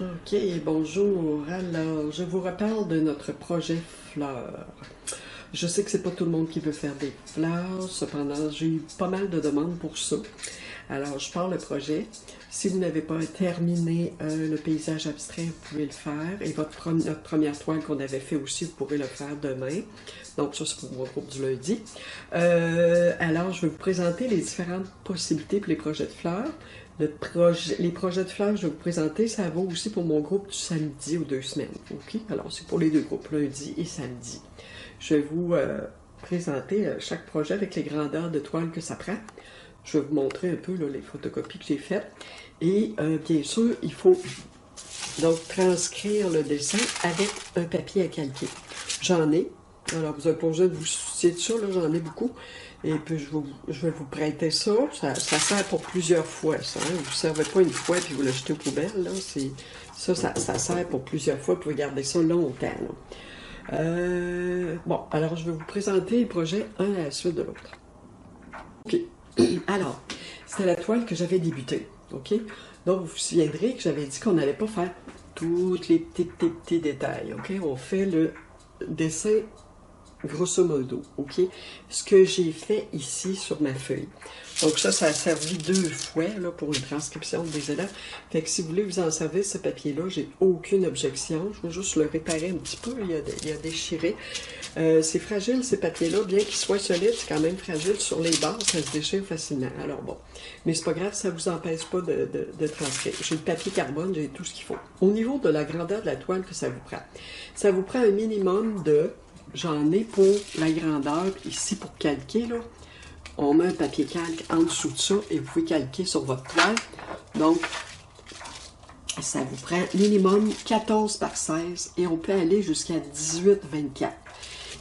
Ok, bonjour. Alors, je vous reparle de notre projet fleurs. Je sais que c'est pas tout le monde qui veut faire des fleurs, cependant, j'ai eu pas mal de demandes pour ça. Alors, je parle le projet. Si vous n'avez pas terminé le paysage abstrait, vous pouvez le faire. Et notre première toile qu'on avait fait aussi, vous pourrez le faire demain. Donc, ça, c'est pour mon groupe du lundi. Alors, je vais vous présenter les différentes possibilités pour les projets de fleurs. Les projets de fleurs que je vais vous présenter, ça vaut aussi pour mon groupe du samedi aux 2 semaines. OK? Alors, c'est pour les deux groupes, lundi et samedi. Je vais vous présenter chaque projet avec les grandeurs de toile que ça prend. Je vais vous montrer un peu là, les photocopies que j'ai faites. Et bien sûr, il faut donc transcrire le dessin avec un papier à calquer. J'en ai. Alors, vous n'avez pas besoin de vous soucier de ça, j'en ai beaucoup. Et puis, je vais vous prêter ça. Ça sert pour plusieurs fois, ça. Hein? Vous ne servez pas une fois puis vous le jetez aux poubelles. Là. Ça sert pour plusieurs fois. Vous pouvez garder ça longtemps. Bon, alors, je vais vous présenter les projets un à la suite de l'autre. OK. Alors, c'était la toile que j'avais débutée. OK? Donc, vous vous souviendrez que j'avais dit qu'on n'allait pas faire tous les petits détails. OK? On fait le dessin grosso modo, OK? Ce que j'ai fait ici sur ma feuille. Donc ça a servi 2 fois là, pour une transcription des élèves. Fait que si vous voulez vous en servir, ce papier-là, j'ai aucune objection. Je vais juste le réparer un petit peu. Il a déchiré. C'est fragile, ces papiers-là. Bien qu'ils soient solides, c'est quand même fragile. Sur les bases, ça se déchire facilement. Alors bon. Mais c'est pas grave, ça vous empêche pas de transcrire. J'ai le papier carbone, j'ai tout ce qu'il faut. Au niveau de la grandeur de la toile que ça vous prend un minimum de... J'en ai pour la grandeur, ici pour calquer, là. On met un papier calque en dessous de ça et vous pouvez calquer sur votre toile. Donc, ça vous prend minimum 14 par 16 et on peut aller jusqu'à 18-24.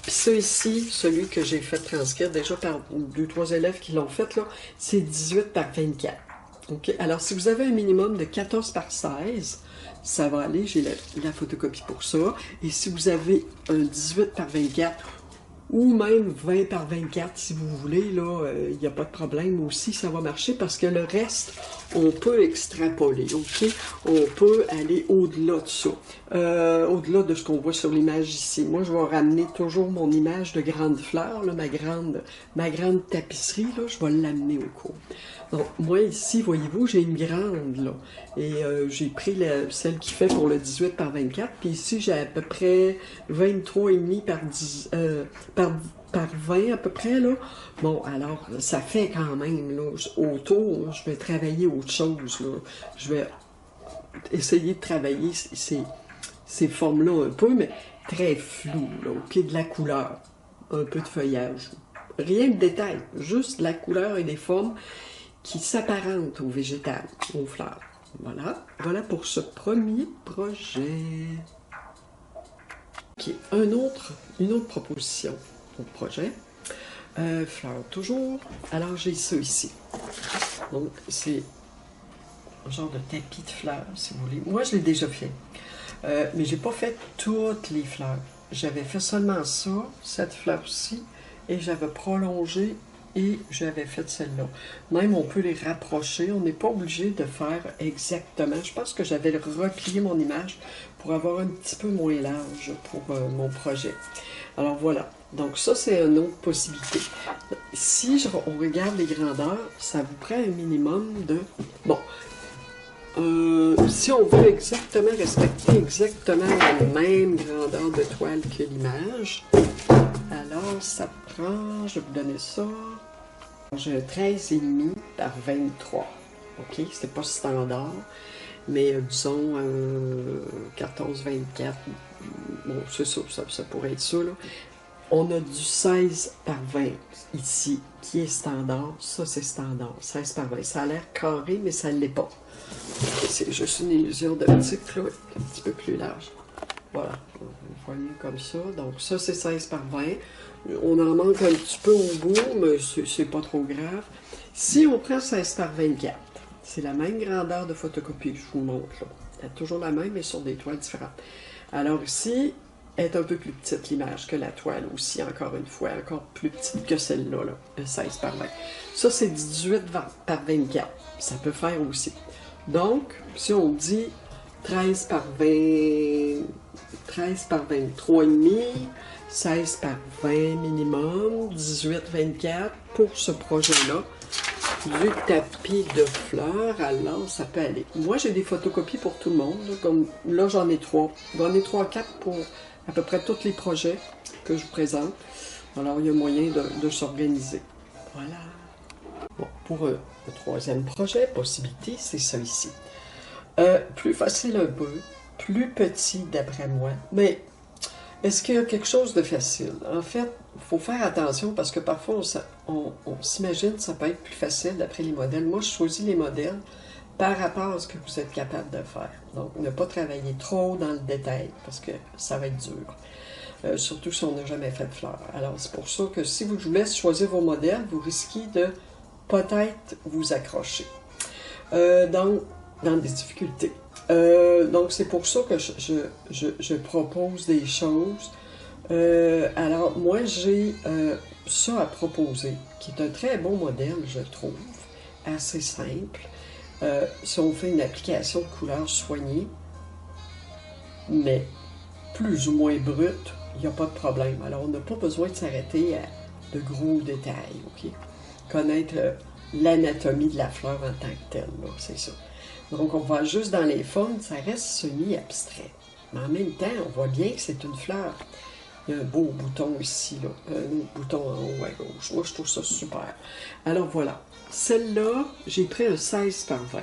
Puis ça ici, celui que j'ai fait transcrire déjà par 2-3 élèves qui l'ont fait, là, c'est 18 par 24. OK? Alors, si vous avez un minimum de 14 par 16, ça va aller, j'ai la photocopie pour ça. Et si vous avez un 18 par 24 ou même 20 par 24, si vous voulez, là, il n'y a pas de problème aussi, ça va marcher parce que le reste, on peut extrapoler, OK? On peut aller au-delà de ça, au-delà de ce qu'on voit sur l'image ici. Moi, je vais ramener toujours mon image de grande fleur, là, ma grande tapisserie, là, je vais l'amener au cours. Donc, moi, ici, voyez-vous, j'ai une grande, là, et j'ai pris celle qui fait pour le 18 par 24, puis ici, j'ai à peu près 23,5 par 20 à peu près, là. Bon, alors, ça fait quand même, là, autour, je vais travailler autre chose, là. Je vais essayer de travailler ces formes-là un peu, mais très floues, là, OK, de la couleur, un peu de feuillage. Rien de détail, juste de la couleur et des formes qui s'apparentent au végétal, aux fleurs. Voilà, voilà pour ce premier projet. OK, une autre proposition pour le projet. Fleurs toujours. Alors, j'ai ça ici. Donc, c'est un genre de tapis de fleurs, si vous voulez. Moi, je l'ai déjà fait. Mais j'ai pas fait toutes les fleurs. J'avais fait seulement ça, cette fleur-ci, et j'avais prolongé et j'avais fait celle-là. Même, on peut les rapprocher. On n'est pas obligé de faire exactement. Je pense que j'avais replié mon image pour avoir un petit peu moins large pour mon projet. Alors, voilà. Donc, ça, c'est une autre possibilité. Si on regarde les grandeurs, ça vous prend un minimum de... Bon, si on veut respecter exactement la même grandeur de toile que l'image, alors ça prend, je vais vous donner ça, j'ai un 13,5 par 23, ok, c'est pas standard, mais disons 14-24, bon c'est ça, ça pourrait être ça, là. On a du 16 par 20 ici, qui est standard, ça c'est standard, 16 par 20, ça a l'air carré, mais ça ne l'est pas. C'est juste une illusion d'optique, là, un petit peu plus large. Voilà, vous voyez comme ça. Donc ça, c'est 16 par 20. On en manque un petit peu au bout, mais c'est pas trop grave. Si on prend 16 par 24, c'est la même grandeur de photocopie que je vous montre, là. C'est toujours la même, mais sur des toiles différentes. Alors ici, elle est un peu plus petite, l'image, que la toile aussi, encore une fois, encore plus petite que celle-là, là, 16 par 20. Ça, c'est 18 par 24. Ça peut faire aussi. Donc, si on dit 13 par 20, 13 par 23,5, 16 par 20 minimum, 18-24 pour ce projet-là. Du tapis de fleurs, alors ça peut aller. Moi, j'ai des photocopies pour tout le monde. Comme là, j'en ai 3. J'en ai 3-4 pour à peu près tous les projets que je vous présente. Alors, il y a moyen de s'organiser. Voilà. Bon, pour le troisième projet, possibilité, c'est ça ici. Plus facile un peu, plus petit d'après moi, mais est-ce qu'il y a quelque chose de facile? En fait, il faut faire attention parce que parfois on s'imagine que ça peut être plus facile d'après les modèles. Moi, je choisis les modèles par rapport à ce que vous êtes capable de faire. Donc, ne pas travailler trop dans le détail parce que ça va être dur. Surtout si on n'a jamais fait de fleurs. Alors, c'est pour ça que si je vous laisse choisir vos modèles, vous risquez de peut-être vous accrocher dans des difficultés. Donc, c'est pour ça que je propose des choses. Alors, moi, j'ai ça à proposer, qui est un très bon modèle, je trouve, assez simple. Si on fait une application de couleurs soignée, mais plus ou moins brute, il n'y a pas de problème. Alors, on n'a pas besoin de s'arrêter à de gros détails, OK? Connaître l'anatomie de la fleur en tant que telle, c'est ça. Donc, on va juste dans les formes, ça reste semi-abstrait. Mais en même temps, on voit bien que c'est une fleur. Il y a un beau bouton ici, là, un bouton en haut à gauche. Moi, je trouve ça super. Alors, voilà. Celle-là, j'ai pris un 16 par 20.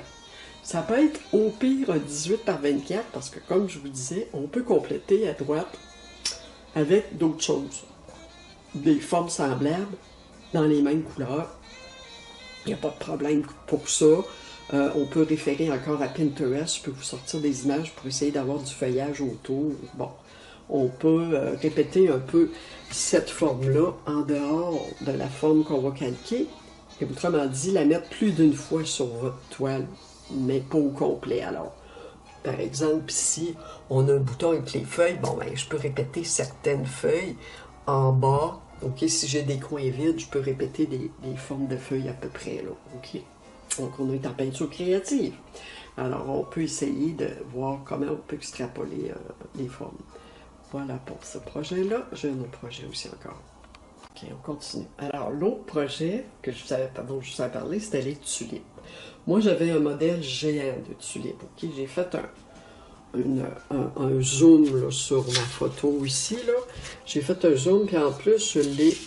Ça peut être au pire un 18 par 24, parce que, comme je vous disais, on peut compléter à droite avec d'autres choses. Des formes semblables, dans les mêmes couleurs. Il n'y a pas de problème pour ça. On peut référer encore à Pinterest, je peux vous sortir des images pour essayer d'avoir du feuillage autour. Bon, on peut répéter un peu cette forme-là en dehors de la forme qu'on va calquer, et autrement dit, la mettre plus d'une fois sur votre toile, mais pas au complet. Alors, par exemple, ici, on a un bouton avec les feuilles, bon, ben, je peux répéter certaines feuilles en bas. OK, si j'ai des coins vides, je peux répéter des formes de feuilles à peu près, là, OK? Donc, on est en peinture créative. Alors, on peut essayer de voir comment on peut extrapoler les formes. Voilà pour ce projet-là. J'ai un autre projet aussi encore. OK, on continue. Alors, l'autre projet dont je vous avais parlé, c'était les tulipes. Moi, j'avais un modèle géant de tulipes. OK, j'ai fait un zoom là, sur ma photo ici. J'ai fait un zoom, puis en plus, je l'ai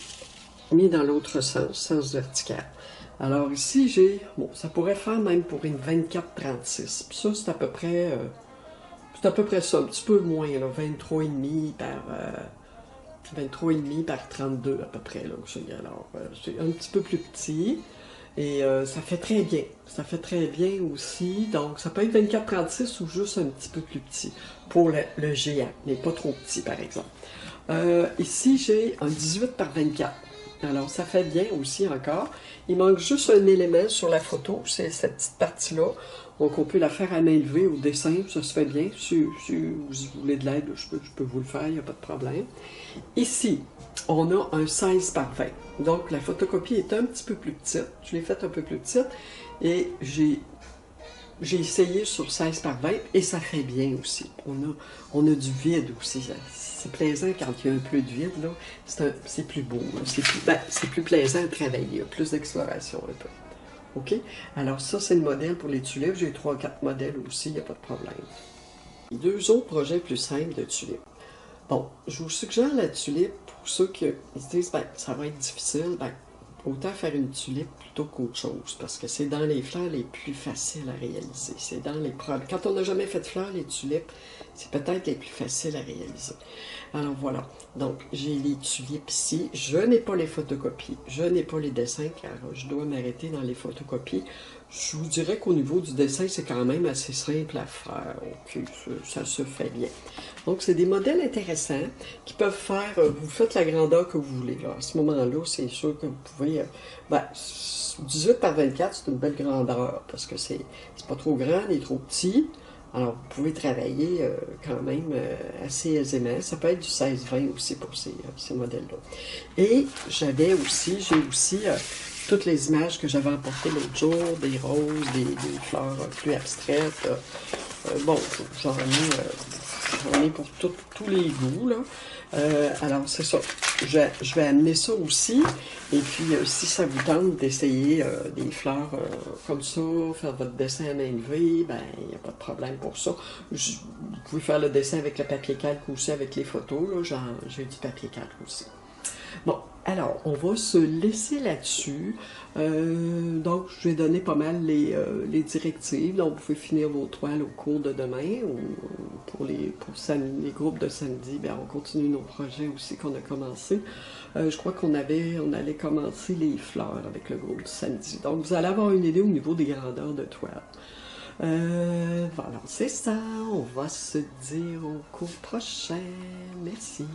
mis dans l'autre sens vertical. Alors ici, j'ai, bon, ça pourrait faire même pour une 24-36. Puis ça, c'est à peu près ça, un petit peu moins, là, 23,5 par 32 à peu près, là. Alors, c'est un petit peu plus petit, et ça fait très bien. Ça fait très bien aussi, donc ça peut être 24-36 ou juste un petit peu plus petit, pour le géant, mais pas trop petit, par exemple. Ici, j'ai un 18 par 24. Alors, ça fait bien aussi encore. Il manque juste un élément sur la photo, c'est cette petite partie-là. Donc, on peut la faire à main levée au dessin, ça se fait bien. Si vous voulez de l'aide, je peux vous le faire, il n'y a pas de problème. Ici, on a un 16 par 20. Donc, la photocopie est un petit peu plus petite. Je l'ai faite un peu plus petite et j'ai essayé sur 16 par 20 et ça fait bien aussi. On a du vide aussi. C'est plaisant quand il y a un peu de vide, là. C'est plus beau. C'est plus plaisant à travailler. Il y a plus d'exploration un peu. OK? Alors ça, c'est le modèle pour les tulipes. J'ai 3 ou 4 modèles aussi, il n'y a pas de problème. Deux autres projets plus simples de tulipes. Bon, je vous suggère la tulipe pour ceux qui se disent, ben, ça va être difficile, ben, autant faire une tulipe plutôt qu'autre chose, parce que c'est dans les fleurs les plus faciles à réaliser. C'est dans les Quand on n'a jamais fait de fleurs, les tulipes, c'est peut-être les plus faciles à réaliser. Alors voilà, donc j'ai les tulipes ici. Je n'ai pas les photocopies, je n'ai pas les dessins, car je dois m'arrêter dans les photocopies. Je vous dirais qu'au niveau du dessin, c'est quand même assez simple à faire. OK, ça se fait bien. Donc, c'est des modèles intéressants qui peuvent faire... vous faites la grandeur que vous voulez. Là. À ce moment-là, c'est sûr que vous pouvez... 18 par 24, c'est une belle grandeur parce que c'est pas trop grand ni trop petit. Alors, vous pouvez travailler quand même assez aisément. Ça peut être du 16-20 aussi pour ces modèles-là. Et j'ai aussi toutes les images que j'avais emportées l'autre jour, des roses, des fleurs plus abstraites. Bon, j'en ai pour tous les goûts, là. Alors, c'est ça. Je vais amener ça aussi. Et puis, si ça vous tente d'essayer des fleurs comme ça, faire votre dessin à main levée, ben, il n'y a pas de problème pour ça. Vous pouvez faire le dessin avec le papier calque aussi, avec les photos, là. J'ai du papier calque aussi. Bon, alors, on va se laisser là-dessus. Donc, je vais donner pas mal les directives. Donc, vous pouvez finir vos toiles au cours de demain. Ou pour les groupes de samedi, bien, on continue nos projets aussi qu'on a commencé. Je crois on allait commencer les fleurs avec le groupe du samedi. Donc, vous allez avoir une idée au niveau des grandeurs de toile. Voilà, c'est ça. On va se dire au cours prochain. Merci.